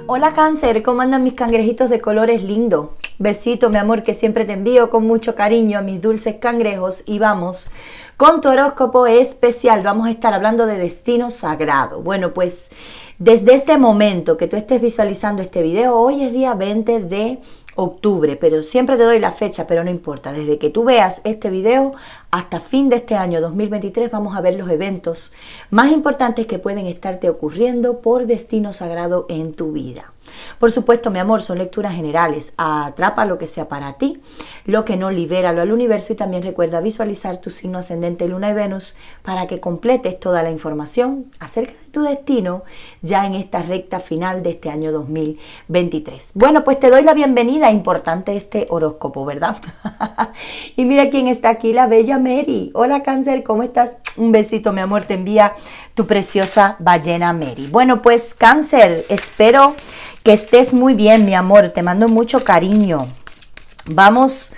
Hola Cáncer, ¿cómo andan mis cangrejitos de colores lindos? Besito, mi amor, que siempre te envío con mucho cariño a mis dulces cangrejos. Y vamos con tu horóscopo especial. Vamos a estar hablando de destino sagrado. Bueno, pues desde este momento que tú estés visualizando este video, hoy es día 20 de octubre, pero siempre te doy la fecha, pero no importa. Desde que tú veas este video hasta fin de este año 2023 vamos a ver los eventos más importantes que pueden estarte ocurriendo por destino sagrado en tu vida. Por supuesto, mi amor, son lecturas generales. Atrapa lo que sea para ti, lo que no, libéralo al universo, y también recuerda visualizar tu signo ascendente, Luna y Venus para que completes toda la información acerca de tu destino ya en esta recta final de este año 2023. Bueno, pues te doy la bienvenida. Importante este horóscopo, ¿verdad? Y mira quién está aquí, la bella Mary. Hola Cáncer, ¿cómo estás? Un besito, mi amor, te envía tu preciosa ballena Mary. Bueno, pues Cáncer, espero que estés muy bien, mi amor. Te mando mucho cariño. Vamos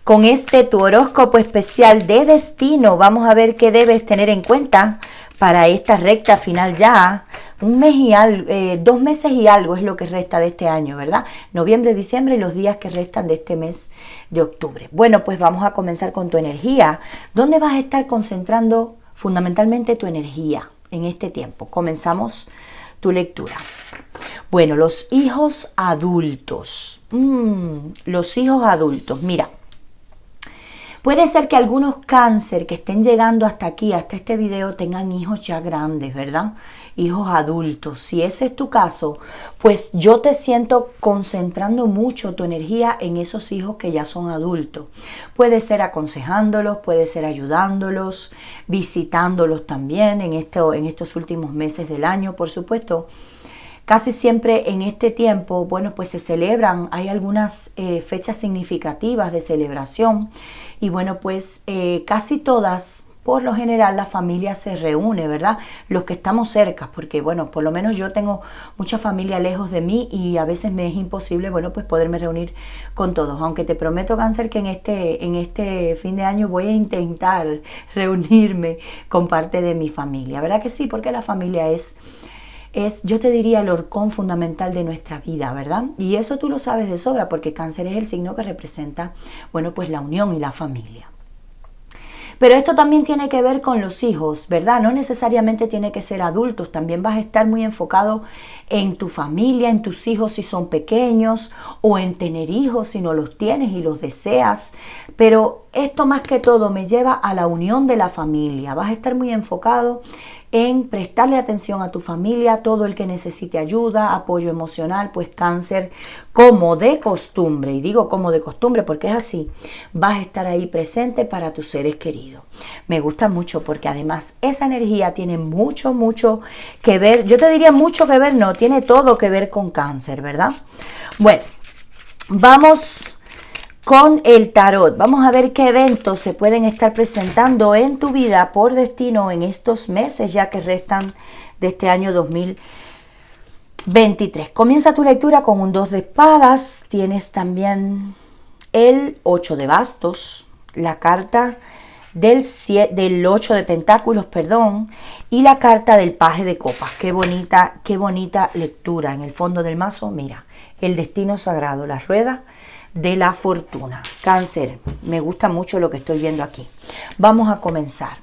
con tu horóscopo especial de destino. Vamos a ver qué debes tener en cuenta para esta recta final ya. Un mes y algo, 2 meses y algo es lo que resta de este año, ¿verdad? Noviembre, diciembre y los días que restan de este mes de octubre. Bueno, pues vamos a comenzar con tu energía. ¿Dónde vas a estar concentrando fundamentalmente tu energía en este tiempo? Comenzamos tu lectura. Bueno, los hijos adultos. Los hijos adultos, mira. Puede ser que algunos Cáncer que estén llegando hasta aquí, hasta este video, tengan hijos ya grandes, ¿verdad? Hijos adultos. Si ese es tu caso, pues yo te siento concentrando mucho tu energía en esos hijos que ya son adultos. Puede ser aconsejándolos, puede ser ayudándolos, visitándolos también en estos últimos meses del año, por supuesto. Casi siempre en este tiempo, bueno, pues se celebran, hay algunas fechas significativas de celebración y bueno, pues casi todas, por lo general la familia se reúne, ¿verdad? Los que estamos cerca, porque bueno, por lo menos yo tengo mucha familia lejos de mí y a veces me es imposible, bueno, pues poderme reunir con todos. Aunque te prometo, Cáncer, que en este fin de año voy a intentar reunirme con parte de mi familia, ¿verdad que sí? Porque la familia es, yo te diría, el horcón fundamental de nuestra vida, ¿verdad? Y eso tú lo sabes de sobra porque Cáncer es el signo que representa, bueno, pues la unión y la familia. Pero esto también tiene que ver con los hijos, ¿verdad? No necesariamente tiene que ser adultos, también vas a estar muy enfocado en tu familia, en tus hijos si son pequeños, o en tener hijos si no los tienes y los deseas. Pero esto más que todo me lleva a la unión de la familia. Vas a estar muy enfocado en prestarle atención a tu familia, todo el que necesite ayuda, apoyo emocional, pues Cáncer, como de costumbre, y digo como de costumbre porque es así, vas a estar ahí presente para tus seres queridos. Me gusta mucho porque además esa energía tiene mucho que ver, yo te diría mucho que ver, no, tiene todo que ver con Cáncer, ¿verdad? Bueno, vamos con el tarot. Vamos a ver qué eventos se pueden estar presentando en tu vida por destino en estos meses ya que restan de este año 2023. Comienza tu lectura con un 2 de espadas. Tienes también el 8 de bastos, la carta del 8 de pentáculos, perdón, y la carta del paje de copas. Qué bonita lectura. En el fondo del mazo, mira, el destino sagrado, la rueda de la fortuna. Cáncer, me gusta mucho lo que estoy viendo aquí. Vamos a comenzar.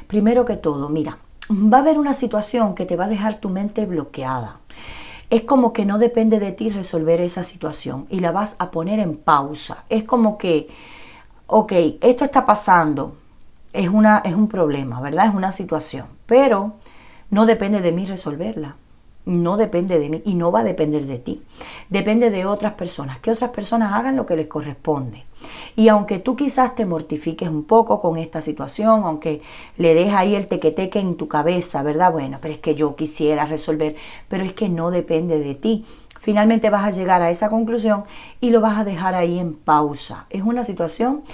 Primero que todo, mira, va a haber una situación que te va a dejar tu mente bloqueada. Es como que no depende de ti resolver esa situación y la vas a poner en pausa. Es como que, ok, esto está pasando, es un problema, ¿verdad? Es una situación, pero no depende de mí resolverla. No depende de mí y no va a depender de ti. Depende de otras personas. Que otras personas hagan lo que les corresponde. Y aunque tú quizás te mortifiques un poco con esta situación, aunque le des ahí el teque-teque en tu cabeza, ¿verdad? Bueno, pero es que yo quisiera resolver, pero es que no depende de ti. Finalmente vas a llegar a esa conclusión y lo vas a dejar ahí en pausa. Es una situación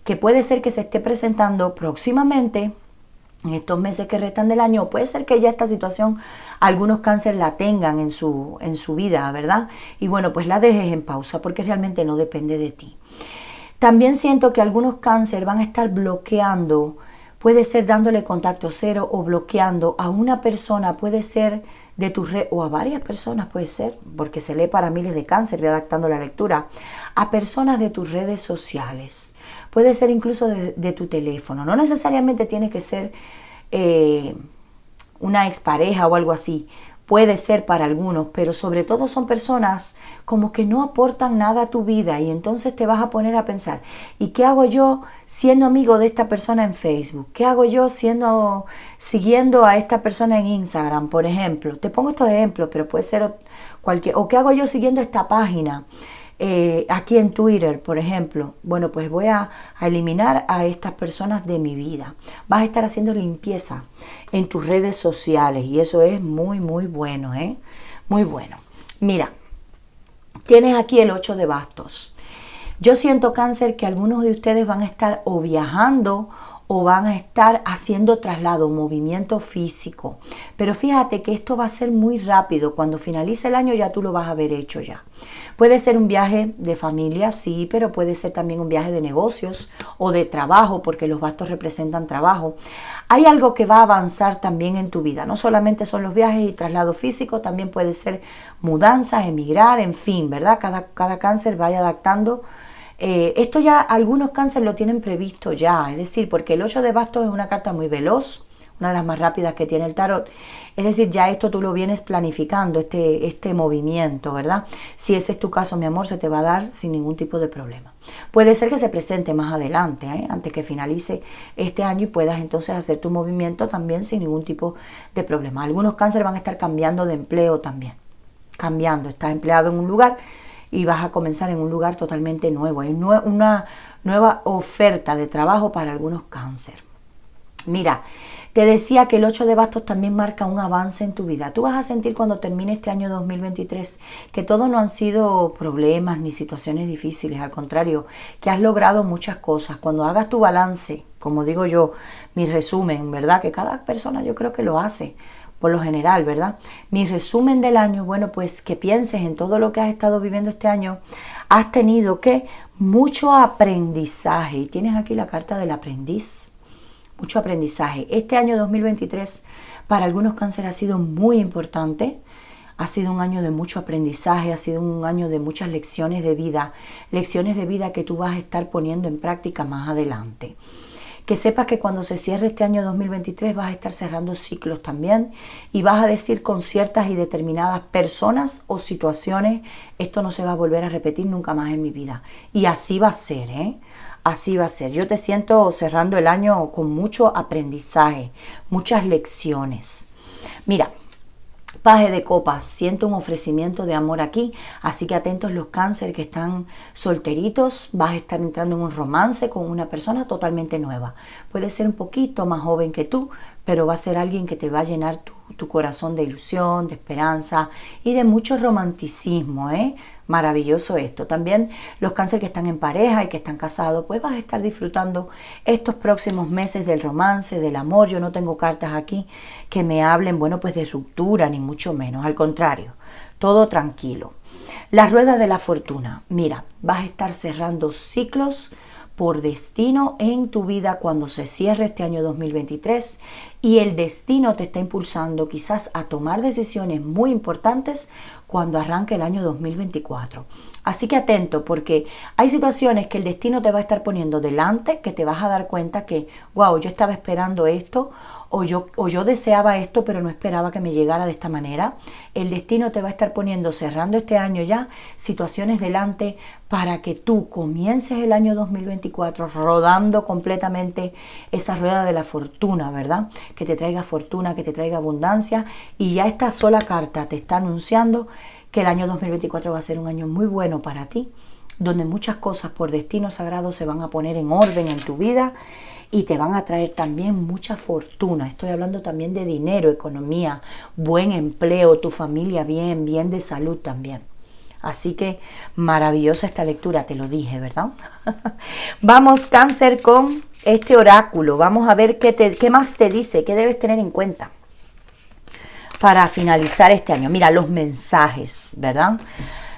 que puede ser que se esté presentando próximamente en estos meses que restan del año. Puede ser que ya esta situación algunos Cáncer la tengan en su vida, ¿verdad? Y bueno, pues la dejes en pausa porque realmente no depende de ti. También siento que algunos Cáncer van a estar bloqueando, puede ser dándole contacto cero o bloqueando a una persona, puede ser de tu red, o a varias personas puede ser, porque se lee para miles de cáncer, voy adaptando la lectura, a personas de tus redes sociales. Puede ser incluso de tu teléfono, no necesariamente tiene que ser una expareja o algo así. Puede ser para algunos, pero sobre todo son personas como que no aportan nada a tu vida y entonces te vas a poner a pensar, ¿y qué hago yo siendo amigo de esta persona en Facebook? ¿Qué hago yo siguiendo a esta persona en Instagram, por ejemplo? Te pongo estos ejemplos, pero puede ser cualquier, o ¿qué hago yo siguiendo esta página? Aquí en Twitter, por ejemplo, bueno, pues voy a eliminar a estas personas de mi vida. Vas a estar haciendo limpieza en tus redes sociales y eso es muy, muy bueno, ¿eh? Muy bueno. Mira, tienes aquí el 8 de bastos. Yo siento, Cáncer, que algunos de ustedes van a estar o viajando o van a estar haciendo traslado, movimiento físico. Pero fíjate que esto va a ser muy rápido. Cuando finalice el año ya tú lo vas a haber hecho ya. Puede ser un viaje de familia, sí, pero puede ser también un viaje de negocios o de trabajo, porque los bastos representan trabajo. Hay algo que va a avanzar también en tu vida. No solamente son los viajes y traslado físico, también puede ser mudanzas, emigrar, en fin, ¿verdad? Cada cáncer vaya adaptando. Esto ya algunos cánceres lo tienen previsto ya, es decir, porque el 8 de bastos es una carta muy veloz, una de las más rápidas que tiene el tarot. Es decir, ya esto tú lo vienes planificando, este movimiento, ¿verdad? Si ese es tu caso, mi amor, se te va a dar sin ningún tipo de problema. Puede ser que se presente más adelante, antes que finalice este año y puedas entonces hacer tu movimiento también sin ningún tipo de problema. Algunos cánceres van a estar cambiando de empleo también, cambiando, estás empleado en un lugar y vas a comenzar en un lugar totalmente nuevo. Hay una nueva oferta de trabajo para algunos cáncer. Mira, te decía que el 8 de bastos también marca un avance en tu vida. Tú vas a sentir cuando termine este año 2023 que todo no han sido problemas ni situaciones difíciles. Al contrario, que has logrado muchas cosas. Cuando hagas tu balance, como digo yo, mi resumen, ¿verdad? Que cada persona yo creo que lo hace por lo general, ¿verdad? Mi resumen del año, bueno, pues que pienses en todo lo que has estado viviendo este año. Has tenido que mucho aprendizaje y tienes aquí la carta del aprendiz. Mucho aprendizaje. Este año 2023 para algunos cánceres ha sido muy importante. Ha sido un año de mucho aprendizaje, ha sido un año de muchas lecciones de vida que tú vas a estar poniendo en práctica más adelante. Que sepas que cuando se cierre este año 2023 vas a estar cerrando ciclos también y vas a decir con ciertas y determinadas personas o situaciones, esto no se va a volver a repetir nunca más en mi vida. Y así va a ser, ¿eh? Así va a ser. Yo te siento cerrando el año con mucho aprendizaje, muchas lecciones. Mira, Paje de copas, siento un ofrecimiento de amor aquí, así que atentos los cánceres que están solteritos, vas a estar entrando en un romance con una persona totalmente nueva. Puede ser un poquito más joven que tú, pero va a ser alguien que te va a llenar tu corazón de ilusión, de esperanza y de mucho romanticismo, ¿eh? Maravilloso esto. También los cánceres que están en pareja y que están casados, pues vas a estar disfrutando estos próximos meses del romance, del amor. Yo no tengo cartas aquí que me hablen, bueno, pues de ruptura, ni mucho menos. Al contrario, todo tranquilo. La rueda de la fortuna. Mira, vas a estar cerrando ciclos por destino en tu vida cuando se cierre este año 2023 y el destino te está impulsando quizás a tomar decisiones muy importantes cuando arranque el año 2024. Así que atento, porque hay situaciones que el destino te va a estar poniendo delante, que te vas a dar cuenta que, wow, yo estaba esperando esto, o yo deseaba esto, pero no esperaba que me llegara de esta manera. El destino te va a estar poniendo, cerrando este año ya, situaciones delante para que tú comiences el año 2024 rodando completamente esa rueda de la fortuna, ¿verdad? Que te traiga fortuna, que te traiga abundancia, y ya esta sola carta te está anunciando que el año 2024 va a ser un año muy bueno para ti, donde muchas cosas por destino sagrado se van a poner en orden en tu vida y te van a traer también mucha fortuna. Estoy hablando también de dinero, economía, buen empleo, tu familia bien de salud también. Así que maravillosa esta lectura, te lo dije, ¿verdad? Vamos, Cáncer, con este oráculo. Vamos a ver qué más te dice, qué debes tener en cuenta para finalizar este año. Mira, los mensajes, ¿verdad?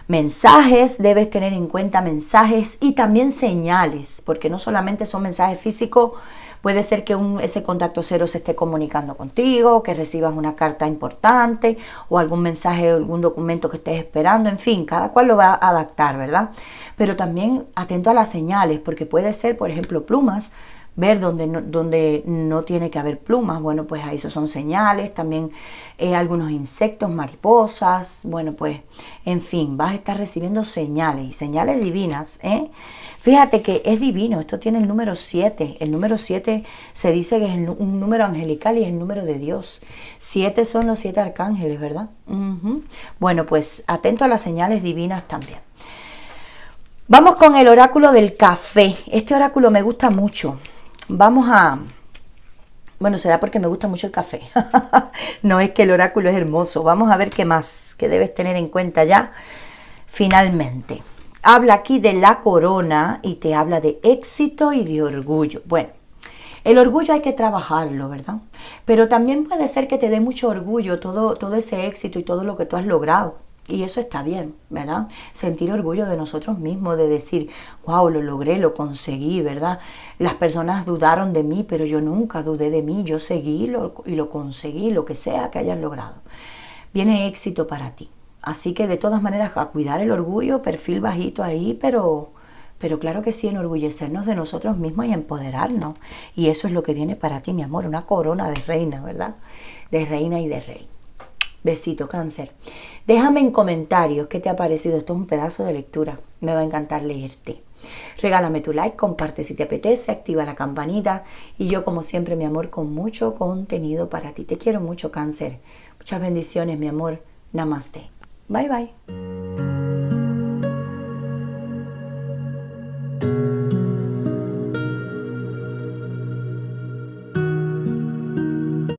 Mensajes, debes tener en cuenta mensajes y también señales, porque no solamente son mensajes físicos Puede ser que ese contacto cero se esté comunicando contigo, que recibas una carta importante o algún mensaje o algún documento que estés esperando. En fin, cada cual lo va a adaptar, ¿verdad? Pero también atento a las señales, porque puede ser, por ejemplo, plumas. Ver donde no tiene que haber plumas, bueno, pues ahí eso son señales. También algunos insectos, mariposas, bueno, pues, en fin, vas a estar recibiendo señales y señales divinas, ¿eh? Fíjate que es divino, esto tiene el número 7. El número 7 se dice que es un número angelical y es el número de Dios. 7 son los 7 arcángeles, ¿verdad? Bueno, pues atento a las señales divinas también. Vamos con el oráculo del café. Este oráculo me gusta mucho. Bueno, será porque me gusta mucho el café. No es que el oráculo es hermoso. Vamos a ver qué más, que debes tener en cuenta ya. Finalmente, habla aquí de la corona y te habla de éxito y de orgullo. Bueno, el orgullo hay que trabajarlo, ¿verdad? Pero también puede ser que te dé mucho orgullo todo ese éxito y todo lo que tú has logrado. Y eso está bien, ¿verdad? Sentir orgullo de nosotros mismos, de decir, wow, lo logré, lo conseguí, ¿verdad? Las personas dudaron de mí, pero yo nunca dudé de mí, yo seguí y lo conseguí, lo que sea que hayas logrado. Viene éxito para ti. Así que de todas maneras, a cuidar el orgullo, perfil bajito ahí, pero claro que sí, enorgullecernos de nosotros mismos y empoderarnos. Y eso es lo que viene para ti, mi amor, una corona de reina, ¿verdad? De reina y de rey. Besito, Cáncer. Déjame en comentarios qué te ha parecido. Esto es un pedazo de lectura. Me va a encantar leerte. Regálame tu like, comparte si te apetece, activa la campanita. Y yo, como siempre, mi amor, con mucho contenido para ti. Te quiero mucho, Cáncer. Muchas bendiciones, mi amor. Namaste. Bye, bye.